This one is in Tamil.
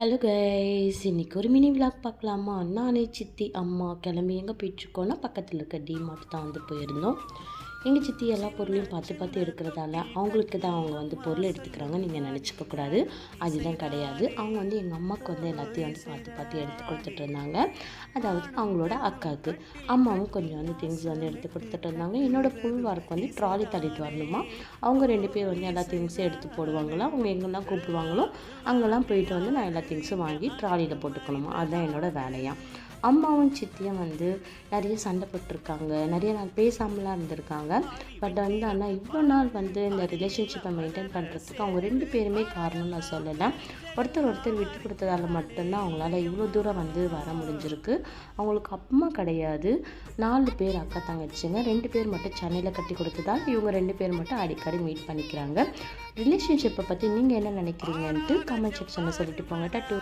ஹலோ கைஸ், இன்னைக்கு ஒரு மினி விலாக் பார்க்கலாமா? நானே சித்தி அம்மா கிளம்பி எங்கே போயிட்டுருக்கோன்னா பக்கத்தில் இருக்க டிமார்ட் தான் போயிருந்தோம். எங்கள் சித்தி எல்லா பொருளையும் பார்த்து பார்த்து எடுக்கிறதால அவங்களுக்கு தான் அவங்க பொருள் எடுத்துக்கிறாங்க நீங்கள் நினச்சிக்கக்கூடாது. அதுதான் கிடையாது. அவங்க எங்கள் அம்மாவுக்கு எல்லாத்தையும் பார்த்து பார்த்து எடுத்து கொடுத்துட்டு இருந்தாங்க. அதாவது அவங்களோட அக்காவுக்கு. அம்மாவும் கொஞ்சம் திங்ஸ் எடுத்து கொடுத்துட்டு இருந்தாங்க. என்னோடய ஃபுல் ஒர்க் ட்ராலி தள்ளிட்டு வரணுமா. அவங்க 2 பேர் எல்லா திங்ஸும் எடுத்து போடுவாங்களா. அவங்க எங்கெல்லாம் கூப்பிடுவாங்களோ அங்கெல்லாம் போயிட்டு நான் எல்லா திங்ஸும் வாங்கி ட்ராலியில் போட்டுக்கணுமா. அதுதான் என்னோடய வேலையா. அம்மாவும் சித்தியும் நிறைய சண்டை போட்டிருக்காங்க. நிறைய நாள் பேசாமலாம் இருந்திருக்காங்க. பட் ஆனால் இவ்வளோ நாள் இந்த ரிலேஷன்ஷிப்பை மெயின்டைன் பண்ணுறதுக்கு அவங்க 2 பேருமே காரணம் நான் சொல்லலை. ஒருத்தர் விட்டு கொடுத்ததால் மட்டும்தான் அவங்களால இவ்வளோ தூரம் வர முடிஞ்சிருக்கு. அவங்களுக்கு அம்மா கிடையாது. 4 பேர் அக்கா தங்கச்சிங்க. 2 பேர் மட்டும் சென்னையில் கட்டி கொடுத்ததால் இவங்க 2 பேர் மட்டும் அடிக்கடி மீட் பண்ணிக்கிறாங்க. ரிலேஷன்ஷிப்பை பற்றி நீங்கள் என்ன நினைக்கிறீங்கன்ட்டு கமெண்ட் செக்ஷனில் சொல்லிட்டு போங்க. டட்டு.